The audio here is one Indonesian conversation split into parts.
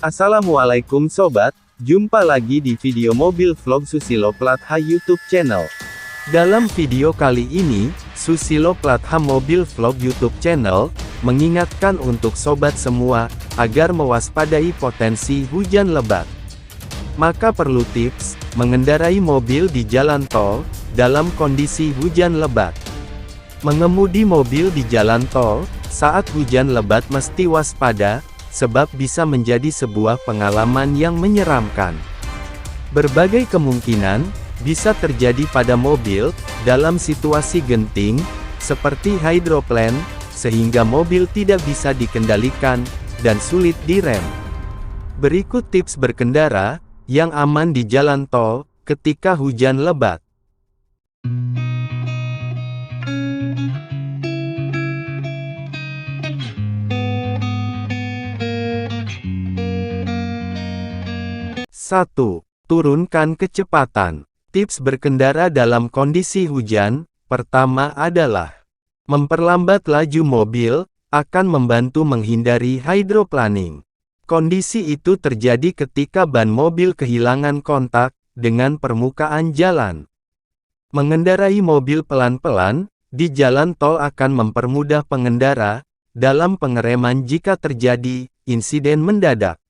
Assalamualaikum sobat, jumpa lagi di video mobil vlog Susilo Plat H YouTube channel. Dalam video kali ini, Susilo Plat H Mobil Vlog YouTube channel mengingatkan untuk sobat semua agar mewaspadai potensi hujan lebat. Maka perlu tips mengendarai mobil di jalan tol dalam kondisi hujan lebat. Mengemudi mobil di jalan tol saat hujan lebat mesti waspada, sebab bisa menjadi sebuah pengalaman yang menyeramkan. Berbagai kemungkinan bisa terjadi pada mobil dalam situasi genting, seperti hidroplan, sehingga mobil tidak bisa dikendalikan dan sulit direm. Berikut tips berkendara yang aman di jalan tol ketika hujan lebat. Satu, turunkan kecepatan. Tips berkendara dalam kondisi hujan, pertama adalah memperlambat laju mobil, akan membantu menghindari hydroplaning. Kondisi itu terjadi ketika ban mobil kehilangan kontak dengan permukaan jalan. Mengendarai mobil pelan-pelan di jalan tol akan mempermudah pengendara dalam pengereman jika terjadi insiden mendadak.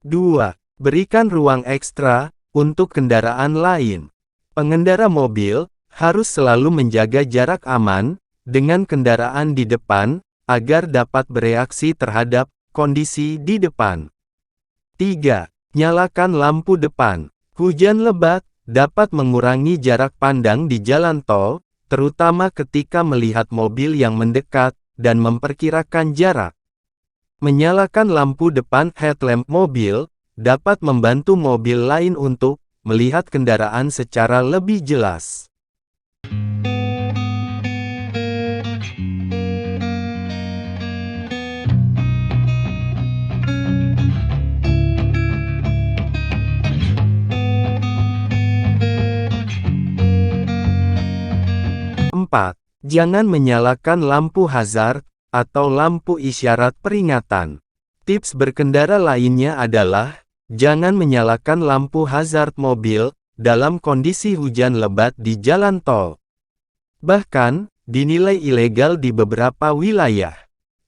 2. Berikan ruang ekstra untuk kendaraan lain. Pengendara mobil harus selalu menjaga jarak aman dengan kendaraan di depan agar dapat bereaksi terhadap kondisi di depan. 3. Nyalakan lampu depan. Hujan lebat dapat mengurangi jarak pandang di jalan tol, terutama ketika melihat mobil yang mendekat dan memperkirakan jarak. Menyalakan lampu depan headlamp mobil dapat membantu mobil lain untuk melihat kendaraan secara lebih jelas. Empat, jangan menyalakan lampu hazard atau lampu isyarat peringatan. Tips berkendara lainnya adalah jangan menyalakan lampu hazard mobil dalam kondisi hujan lebat di jalan tol. Bahkan, dinilai ilegal di beberapa wilayah.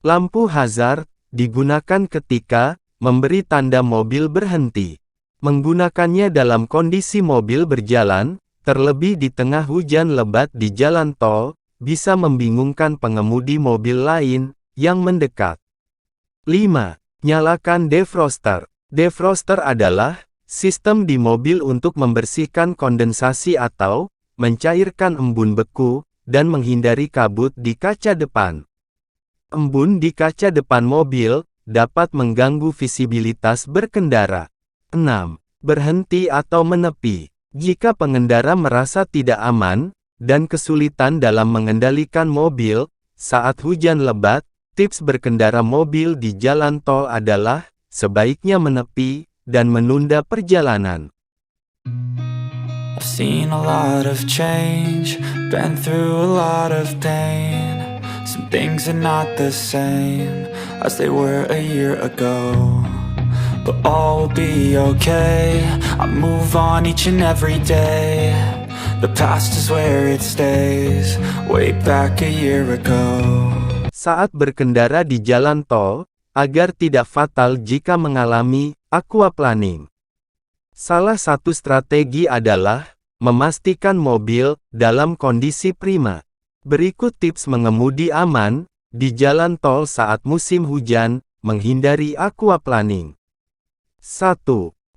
Lampu hazard digunakan ketika memberi tanda mobil berhenti. Menggunakannya dalam kondisi mobil berjalan, terlebih di tengah hujan lebat di jalan tol, bisa membingungkan pengemudi mobil lain yang mendekat. 5. Nyalakan defroster. Defroster adalah sistem di mobil untuk membersihkan kondensasi atau mencairkan embun beku dan menghindari kabut di kaca depan. Embun di kaca depan mobil dapat mengganggu visibilitas berkendara. 6. Berhenti atau menepi. Jika pengendara merasa tidak aman dan kesulitan dalam mengendalikan mobil saat hujan lebat, tips berkendara mobil di jalan tol adalah sebaiknya menepi dan menunda perjalanan. I've seen a lot of change, been through a lot of pain. Some things are not the same as they were a year ago, but all will be okay. I move on each and every day. The past is where it stays, way back a year ago. Saat berkendara di jalan tol, agar tidak fatal jika mengalami aquaplaning. Salah satu strategi adalah memastikan mobil dalam kondisi prima. Berikut tips mengemudi aman di jalan tol saat musim hujan, menghindari aquaplaning. 1.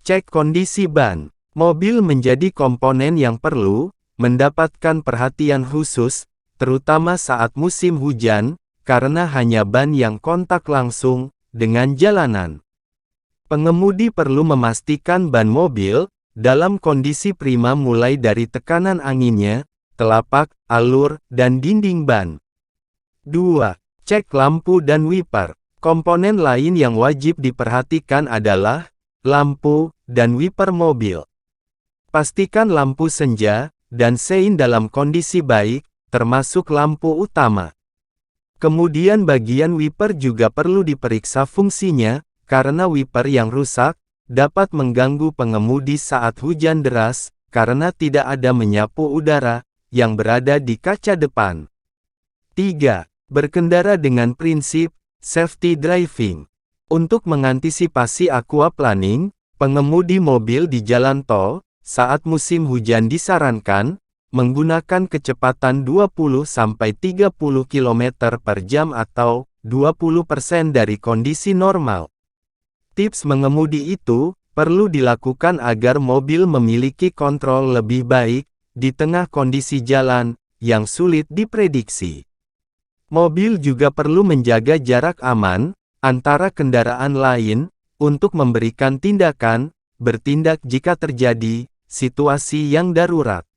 Cek kondisi ban. Mobil menjadi komponen yang perlu mendapatkan perhatian khusus, terutama saat musim hujan, karena hanya ban yang kontak langsung dengan jalanan. Pengemudi perlu memastikan ban mobil dalam kondisi prima mulai dari tekanan anginnya, telapak, alur, dan dinding ban. 2. Cek lampu dan wiper. Komponen lain yang wajib diperhatikan adalah lampu dan wiper mobil. Pastikan lampu senja dan sein dalam kondisi baik, termasuk lampu utama. Kemudian bagian wiper juga perlu diperiksa fungsinya, karena wiper yang rusak, dapat mengganggu pengemudi saat hujan deras, karena tidak ada menyapu udara yang berada di kaca depan. 3. Berkendara dengan prinsip safety driving. Untuk mengantisipasi aquaplaning, pengemudi mobil di jalan tol saat musim hujan disarankan menggunakan kecepatan 20-30 km per jam atau 20% dari kondisi normal. Tips mengemudi itu perlu dilakukan agar mobil memiliki kontrol lebih baik di tengah kondisi jalan yang sulit diprediksi. Mobil juga perlu menjaga jarak aman antara kendaraan lain untuk memberikan tindakan bertindak jika terjadi situasi yang darurat.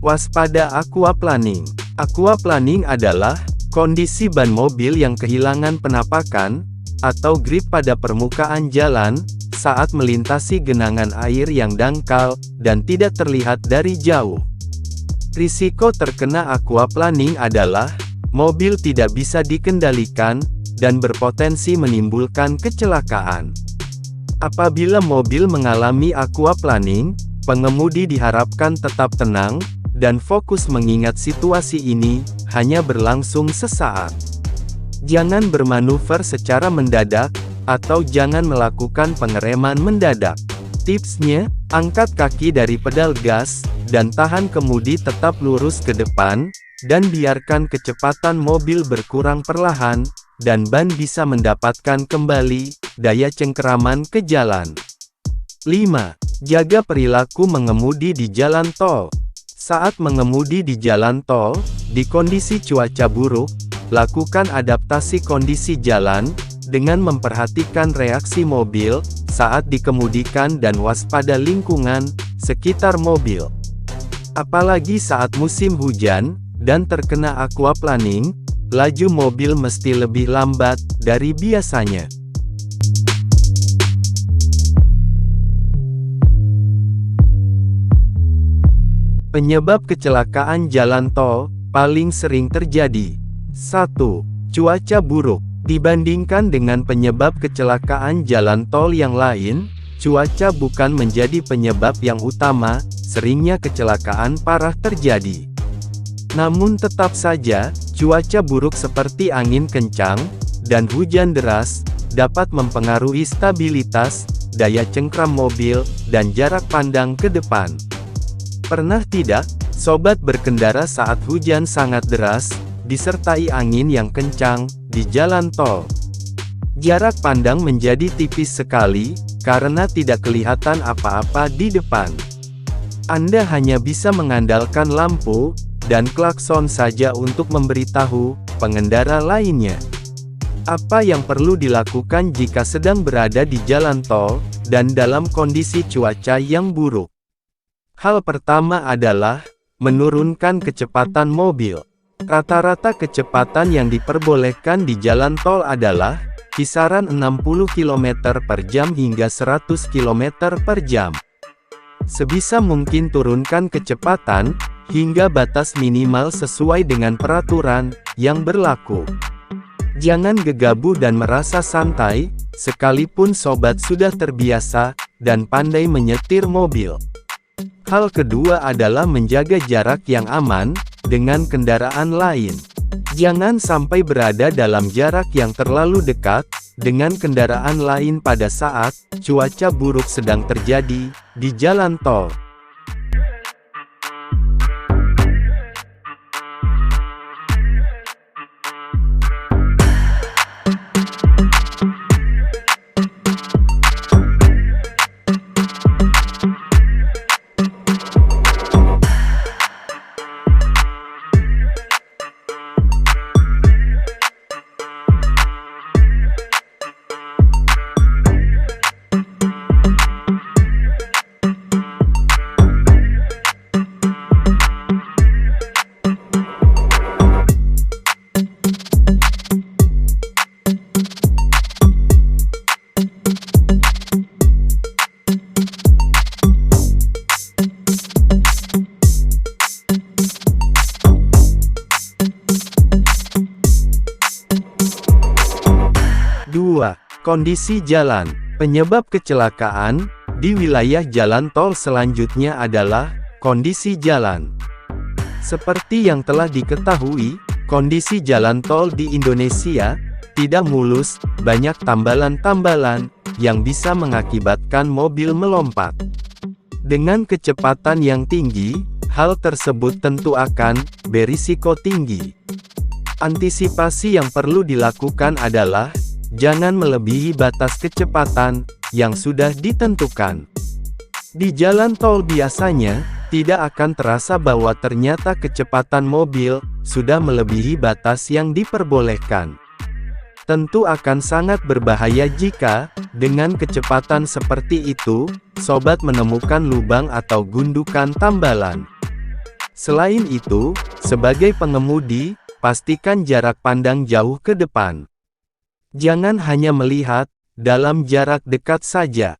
Waspada aquaplaning. Aquaplaning adalah kondisi ban mobil yang kehilangan penapakan atau grip pada permukaan jalan saat melintasi genangan air yang dangkal dan tidak terlihat dari jauh. Risiko terkena aquaplaning adalah mobil tidak bisa dikendalikan dan berpotensi menimbulkan kecelakaan. Apabila mobil mengalami aquaplaning, pengemudi diharapkan tetap tenang dan fokus mengingat situasi ini hanya berlangsung sesaat. Jangan bermanuver secara mendadak, atau jangan melakukan pengereman mendadak. Tipsnya, angkat kaki dari pedal gas, dan tahan kemudi tetap lurus ke depan, dan biarkan kecepatan mobil berkurang perlahan, dan ban bisa mendapatkan kembali daya cengkeraman ke jalan. 5. Jaga perilaku mengemudi di jalan tol. Saat mengemudi di jalan tol, di kondisi cuaca buruk, lakukan adaptasi kondisi jalan, dengan memperhatikan reaksi mobil, saat dikemudikan dan waspada lingkungan, sekitar mobil. Apalagi saat musim hujan, dan terkena aquaplaning, laju mobil mesti lebih lambat, dari biasanya. Penyebab kecelakaan jalan tol, paling sering terjadi. 1. Cuaca buruk. Dibandingkan dengan penyebab kecelakaan jalan tol yang lain, cuaca bukan menjadi penyebab yang utama, seringnya kecelakaan parah terjadi. Namun tetap saja, cuaca buruk seperti angin kencang, dan hujan deras, dapat mempengaruhi stabilitas, daya cengkram mobil, dan jarak pandang ke depan. Pernah tidak, sobat berkendara saat hujan sangat deras, disertai angin yang kencang, di jalan tol? Jarak pandang menjadi tipis sekali, karena tidak kelihatan apa-apa di depan. Anda hanya bisa mengandalkan lampu, dan klakson saja untuk memberitahu pengendara lainnya. Apa yang perlu dilakukan jika sedang berada di jalan tol, dan dalam kondisi cuaca yang buruk? Hal pertama adalah menurunkan kecepatan mobil. Rata-rata kecepatan yang diperbolehkan di jalan tol adalah kisaran 60 km per jam hingga 100 km per jam. Sebisa mungkin turunkan kecepatan hingga batas minimal sesuai dengan peraturan yang berlaku. Jangan gegabah dan merasa santai, sekalipun sobat sudah terbiasa dan pandai menyetir mobil. Hal kedua adalah menjaga jarak yang aman dengan kendaraan lain. Jangan sampai berada dalam jarak yang terlalu dekat dengan kendaraan lain pada saat cuaca buruk sedang terjadi di jalan tol. 2. Kondisi jalan. Penyebab kecelakaan di wilayah jalan tol selanjutnya adalah kondisi jalan. Seperti yang telah diketahui, kondisi jalan tol di Indonesia tidak mulus, banyak tambalan-tambalan yang bisa mengakibatkan mobil melompat. Dengan kecepatan yang tinggi, hal tersebut tentu akan berisiko tinggi. Antisipasi yang perlu dilakukan adalah jangan melebihi batas kecepatan yang sudah ditentukan. Di jalan tol biasanya tidak akan terasa bahwa ternyata kecepatan mobil sudah melebihi batas yang diperbolehkan. Tentu akan sangat berbahaya jika, dengan kecepatan seperti itu, sobat menemukan lubang atau gundukan tambalan. Selain itu, sebagai pengemudi, pastikan jarak pandang jauh ke depan. Jangan hanya melihat dalam jarak dekat saja.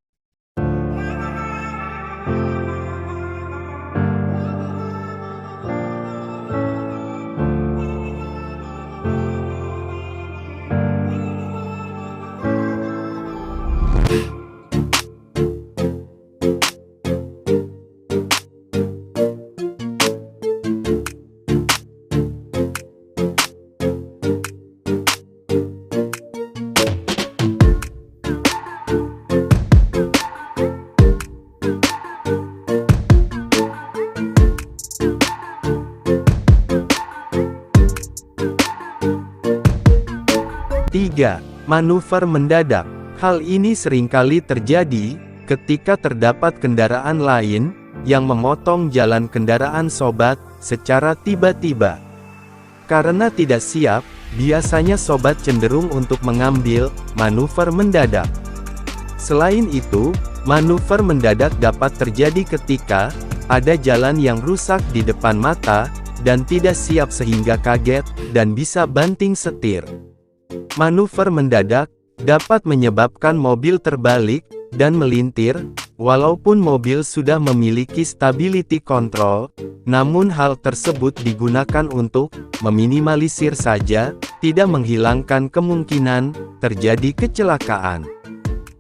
Tiga. Manuver mendadak. Hal ini seringkali terjadi ketika terdapat kendaraan lain yang memotong jalan kendaraan sobat secara tiba-tiba. Karena tidak siap, biasanya sobat cenderung untuk mengambil manuver mendadak. Selain itu, manuver mendadak dapat terjadi ketika ada jalan yang rusak di depan mata dan tidak siap sehingga kaget dan bisa banting setir. Manuver mendadak dapat menyebabkan mobil terbalik dan melintir, walaupun mobil sudah memiliki stability control, namun hal tersebut digunakan untuk meminimalisir saja, tidak menghilangkan kemungkinan terjadi kecelakaan.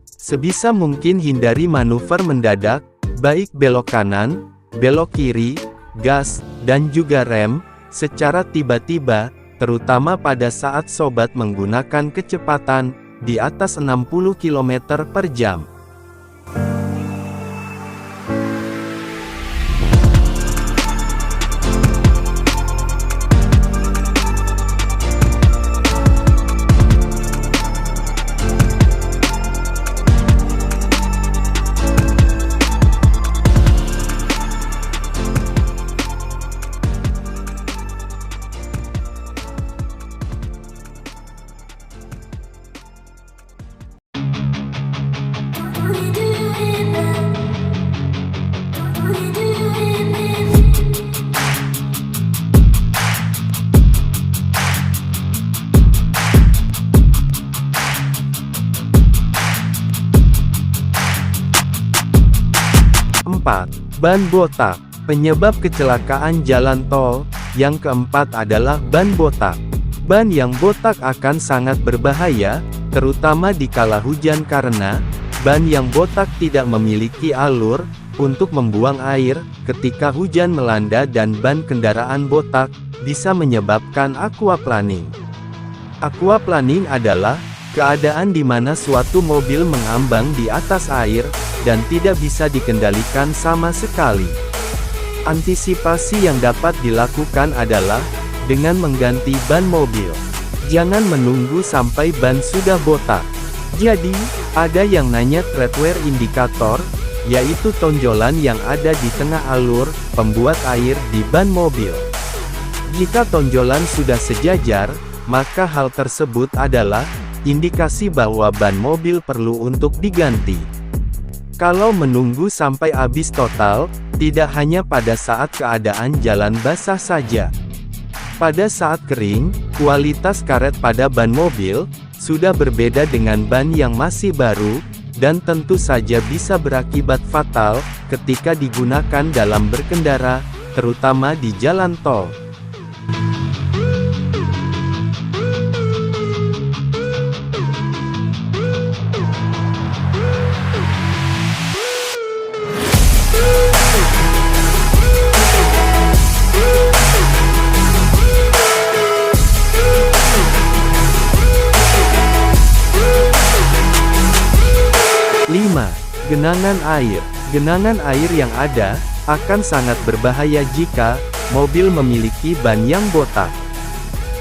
Sebisa mungkin hindari manuver mendadak, baik belok kanan, belok kiri, gas, dan juga rem, secara tiba-tiba, terutama pada saat sobat menggunakan kecepatan di atas 60 km per jam. Ban botak. Penyebab kecelakaan jalan tol yang keempat adalah ban botak. Ban yang botak akan sangat berbahaya, terutama di kala hujan karena ban yang botak tidak memiliki alur untuk membuang air ketika hujan melanda dan ban kendaraan botak bisa menyebabkan aquaplaning. Aquaplaning adalah keadaan di mana suatu mobil mengambang di atas air dan tidak bisa dikendalikan sama sekali. Antisipasi yang dapat dilakukan adalah dengan mengganti ban mobil. Jangan menunggu sampai ban sudah botak. Jadi, ada yang nanya tread wear indicator, yaitu tonjolan yang ada di tengah alur pembuat air di ban mobil. Jika tonjolan sudah sejajar, maka hal tersebut adalah indikasi bahwa ban mobil perlu untuk diganti. Kalau menunggu sampai habis total, tidak hanya pada saat keadaan jalan basah saja. Pada saat kering, kualitas karet pada ban mobil sudah berbeda dengan ban yang masih baru, dan tentu saja bisa berakibat fatal ketika digunakan dalam berkendara, terutama di jalan tol. Genangan air. Genangan air yang ada akan sangat berbahaya jika mobil memiliki ban yang botak.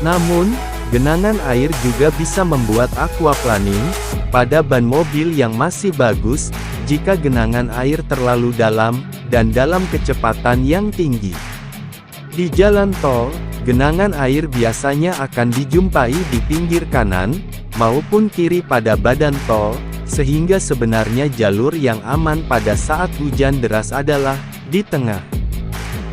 Namun, genangan air juga bisa membuat aquaplaning pada ban mobil yang masih bagus jika genangan air terlalu dalam dan dalam kecepatan yang tinggi. Di jalan tol, genangan air biasanya akan dijumpai di pinggir kanan maupun kiri pada badan tol, sehingga sebenarnya jalur yang aman pada saat hujan deras adalah di tengah.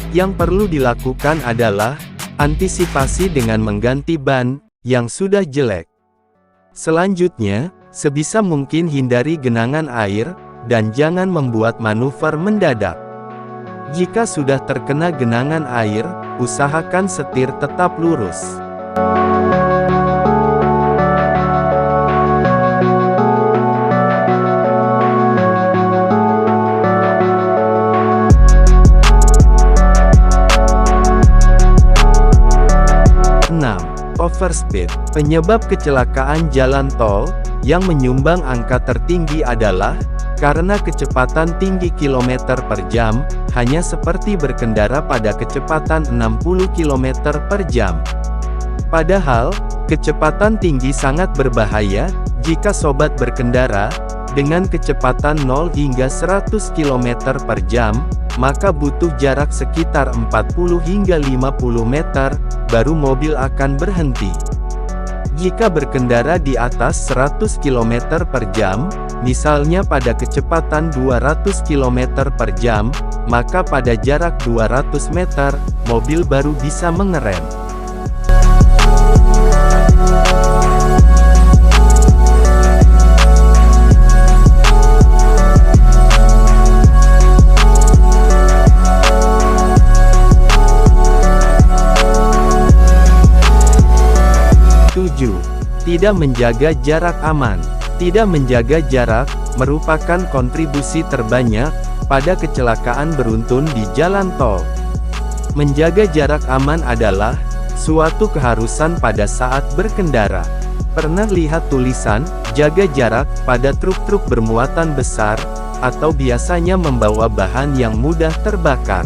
Yang perlu dilakukan adalah antisipasi dengan mengganti ban yang sudah jelek. Selanjutnya, sebisa mungkin hindari genangan air dan jangan membuat manuver mendadak. Jika sudah terkena genangan air, usahakan setir tetap lurus. Overspeed. Penyebab kecelakaan jalan tol yang menyumbang angka tertinggi adalah karena kecepatan tinggi kilometer per jam, hanya seperti berkendara pada kecepatan 60 km per jam. Padahal, kecepatan tinggi sangat berbahaya jika sobat berkendara dengan kecepatan 0 hingga 100 km per jam, maka butuh jarak sekitar 40 hingga 50 meter, baru mobil akan berhenti. Jika berkendara di atas 100 km per jam, misalnya pada kecepatan 200 km per jam, maka pada jarak 200 meter, mobil baru bisa mengerem. Tidak menjaga jarak aman. Tidak menjaga jarak merupakan kontribusi terbanyak pada kecelakaan beruntun di jalan tol. Menjaga jarak aman adalah suatu keharusan pada saat berkendara. Pernah lihat tulisan "jaga jarak" pada truk-truk bermuatan besar, atau biasanya membawa bahan yang mudah terbakar?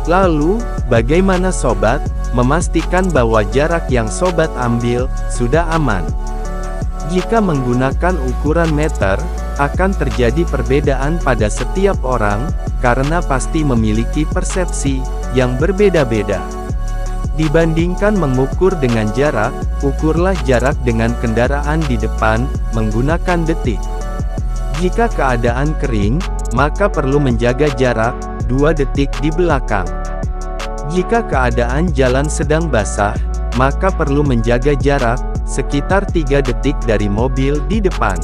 Lalu, bagaimana sobat memastikan bahwa jarak yang sobat ambil sudah aman? Jika menggunakan ukuran meter, akan terjadi perbedaan pada setiap orang, karena pasti memiliki persepsi yang berbeda-beda. Dibandingkan mengukur dengan jarak, ukurlah jarak dengan kendaraan di depan menggunakan detik. Jika keadaan kering, maka perlu menjaga jarak 2 detik di belakang. Jika keadaan jalan sedang basah, maka perlu menjaga jarak sekitar 3 detik dari mobil di depan.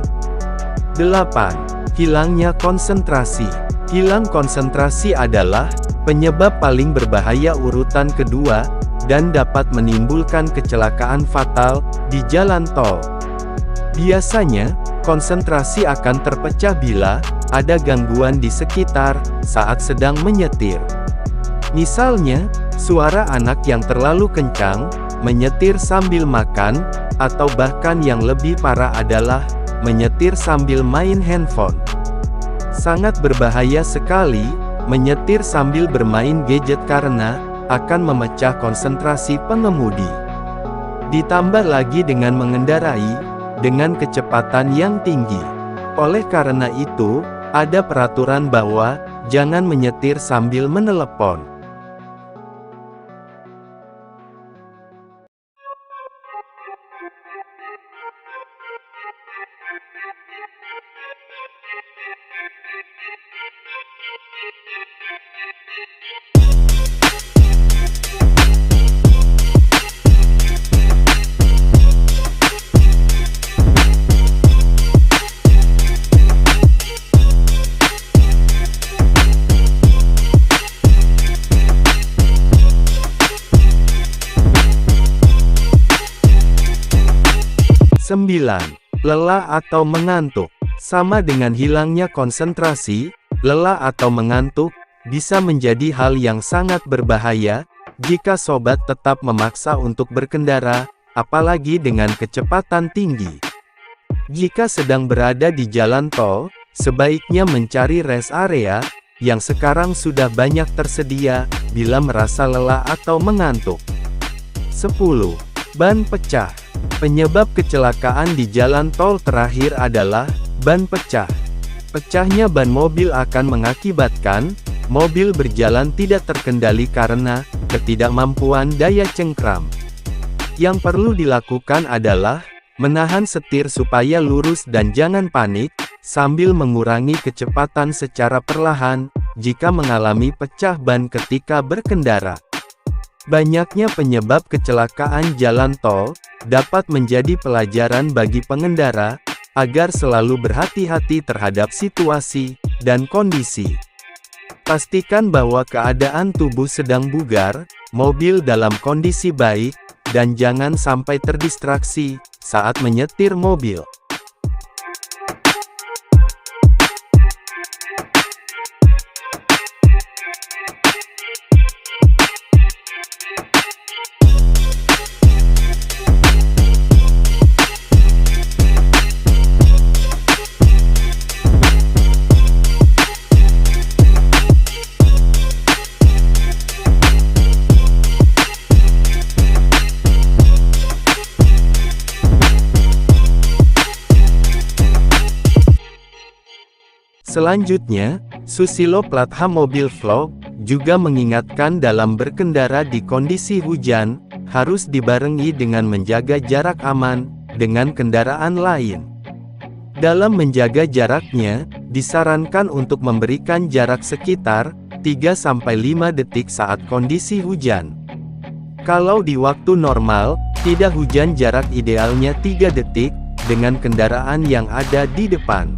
8. Hilangnya konsentrasi. Hilang konsentrasi adalah penyebab paling berbahaya urutan kedua, dan dapat menimbulkan kecelakaan fatal di jalan tol. Biasanya, konsentrasi akan terpecah bila ada gangguan di sekitar saat sedang menyetir. Misalnya, suara anak yang terlalu kencang, menyetir sambil makan, atau bahkan yang lebih parah adalah menyetir sambil main handphone. Sangat berbahaya sekali menyetir sambil bermain gadget karena akan memecah konsentrasi pengemudi. Ditambah lagi dengan mengendarai dengan kecepatan yang tinggi. Oleh karena itu, ada peraturan bahwa jangan menyetir sambil menelepon. Lelah atau mengantuk. Sama dengan hilangnya konsentrasi, lelah atau mengantuk bisa menjadi hal yang sangat berbahaya jika sobat tetap memaksa untuk berkendara, apalagi dengan kecepatan tinggi. Jika sedang berada di jalan tol, sebaiknya mencari rest area, yang sekarang sudah banyak tersedia, bila merasa lelah atau mengantuk. 10. Ban pecah. Penyebab kecelakaan di jalan tol terakhir adalah ban pecah. Pecahnya ban mobil akan mengakibatkan mobil berjalan tidak terkendali karena ketidakmampuan daya cengkram. Yang perlu dilakukan adalah menahan setir supaya lurus dan jangan panik, sambil mengurangi kecepatan secara perlahan jika mengalami pecah ban ketika berkendara. Banyaknya penyebab kecelakaan jalan tol dapat menjadi pelajaran bagi pengendara agar selalu berhati-hati terhadap situasi dan kondisi. Pastikan bahwa keadaan tubuh sedang bugar, mobil dalam kondisi baik, dan jangan sampai terdistraksi saat menyetir mobil. Selanjutnya, Susilo Platha Mobil Vlog juga mengingatkan dalam berkendara di kondisi hujan, harus dibarengi dengan menjaga jarak aman dengan kendaraan lain. Dalam menjaga jaraknya, disarankan untuk memberikan jarak sekitar 3-5 detik saat kondisi hujan. Kalau di waktu normal, tidak hujan, jarak idealnya 3 detik dengan kendaraan yang ada di depan.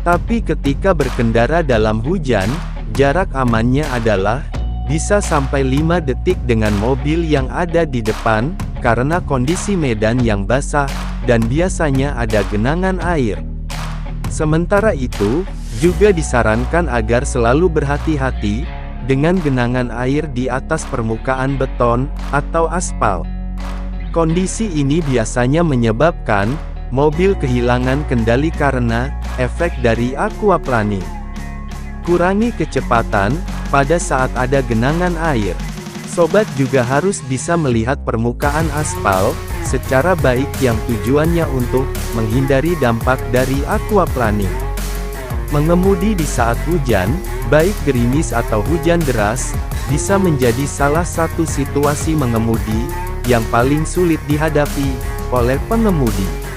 Tapi ketika berkendara dalam hujan, jarak amannya adalah bisa sampai 5 detik dengan mobil yang ada di depan, karena kondisi medan yang basah, dan biasanya ada genangan air. Sementara itu, juga disarankan agar selalu berhati-hati dengan genangan air di atas permukaan beton atau aspal. Kondisi ini biasanya menyebabkan mobil kehilangan kendali karena efek dari aquaplaning. Kurangi kecepatan pada saat ada genangan air. Sobat juga harus bisa melihat permukaan aspal secara baik yang tujuannya untuk menghindari dampak dari aquaplaning. Mengemudi di saat hujan, baik gerimis atau hujan deras, bisa menjadi salah satu situasi mengemudi yang paling sulit dihadapi oleh pengemudi.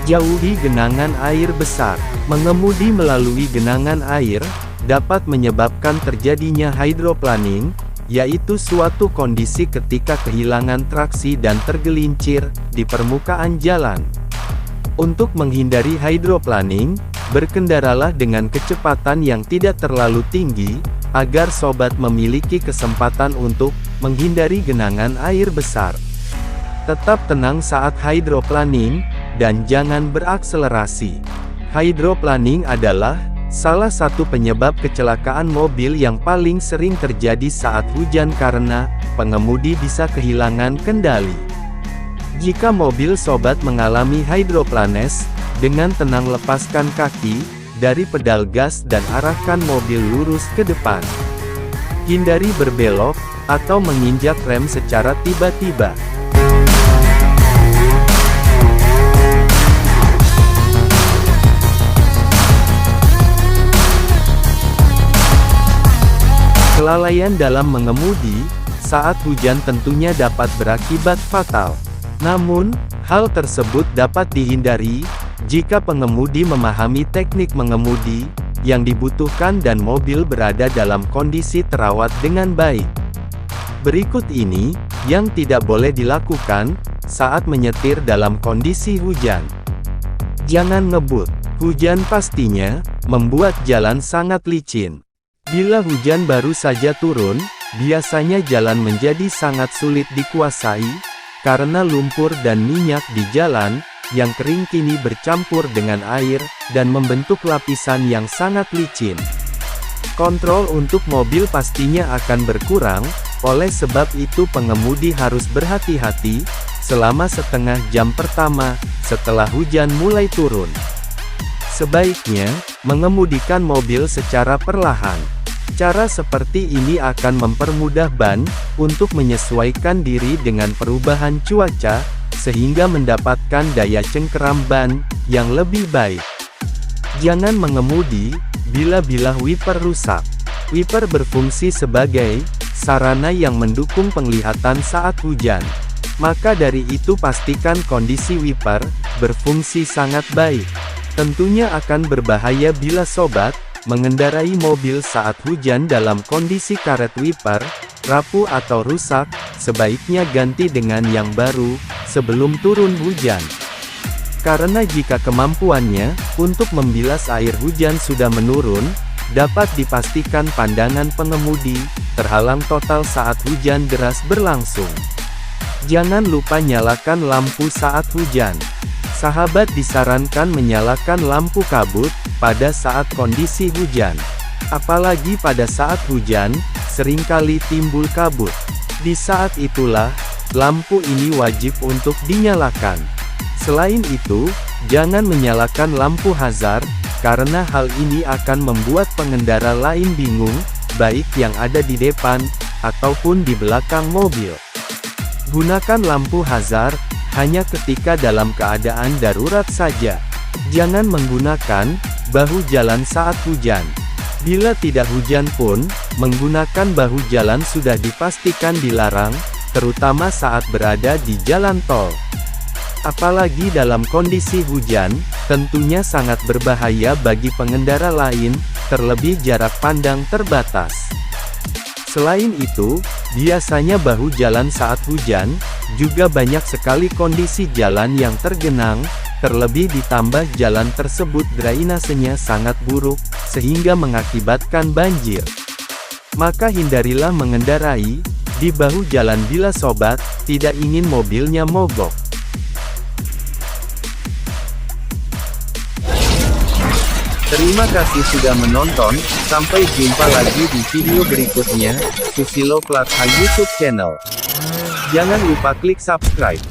Jauhi genangan air besar. Mengemudi melalui genangan air dapat menyebabkan terjadinya hydroplaning, yaitu suatu kondisi ketika kehilangan traksi dan tergelincir di permukaan jalan. Untuk menghindari hydroplaning, berkendaralah dengan kecepatan yang tidak terlalu tinggi, agar sobat memiliki kesempatan untuk menghindari genangan air besar. Tetap tenang saat hydroplaning, dan jangan berakselerasi. Hydroplaning adalah salah satu penyebab kecelakaan mobil yang paling sering terjadi saat hujan karena pengemudi bisa kehilangan kendali. Jika mobil sobat mengalami hydroplanes, dengan tenang lepaskan kaki dari pedal gas dan arahkan mobil lurus ke depan. Hindari berbelok atau menginjak rem secara tiba-tiba. Kelalaian dalam mengemudi saat hujan tentunya dapat berakibat fatal. Namun, hal tersebut dapat dihindari jika pengemudi memahami teknik mengemudi yang dibutuhkan dan mobil berada dalam kondisi terawat dengan baik. Berikut ini yang tidak boleh dilakukan saat menyetir dalam kondisi hujan. Jangan ngebut. Hujan pastinya membuat jalan sangat licin. Bila hujan baru saja turun, biasanya jalan menjadi sangat sulit dikuasai, karena lumpur dan minyak di jalan, yang kering kini bercampur dengan air, dan membentuk lapisan yang sangat licin. Kontrol untuk mobil pastinya akan berkurang, oleh sebab itu pengemudi harus berhati-hati, selama setengah jam pertama, setelah hujan mulai turun. Sebaiknya, mengemudikan mobil secara perlahan. Cara seperti ini akan mempermudah ban untuk menyesuaikan diri dengan perubahan cuaca, sehingga mendapatkan daya cengkeram ban yang lebih baik. Jangan mengemudi bila wiper rusak. Wiper berfungsi sebagai sarana yang mendukung penglihatan saat hujan. Maka dari itu pastikan kondisi wiper berfungsi sangat baik. Tentunya akan berbahaya bila sobat mengendarai mobil saat hujan dalam kondisi karet wiper rapuh atau rusak. Sebaiknya ganti dengan yang baru sebelum turun hujan. Karena jika kemampuannya untuk membilas air hujan sudah menurun, dapat dipastikan pandangan pengemudi terhalang total saat hujan deras berlangsung. Jangan lupa nyalakan lampu saat hujan. Sahabat disarankan menyalakan lampu kabut pada saat kondisi hujan. Apalagi pada saat hujan, seringkali timbul kabut. Di saat itulah, lampu ini wajib untuk dinyalakan. Selain itu, jangan menyalakan lampu hazard, karena hal ini akan membuat pengendara lain bingung, baik yang ada di depan, ataupun di belakang mobil. Gunakan lampu hazard hanya ketika dalam keadaan darurat saja. Jangan menggunakan bahu jalan saat hujan. Bila tidak hujan pun, menggunakan bahu jalan sudah dipastikan dilarang, terutama saat berada di jalan tol. Apalagi dalam kondisi hujan, tentunya sangat berbahaya bagi pengendara lain, terlebih jarak pandang terbatas. Selain itu, biasanya bahu jalan saat hujan, juga banyak sekali kondisi jalan yang tergenang, terlebih ditambah jalan tersebut drainasenya sangat buruk, sehingga mengakibatkan banjir. Maka hindarilah mengendarai di bahu jalan bila sobat tidak ingin mobilnya mogok. Terima kasih sudah menonton, sampai jumpa lagi di video berikutnya, Susilo Platha YouTube channel. Jangan lupa klik subscribe.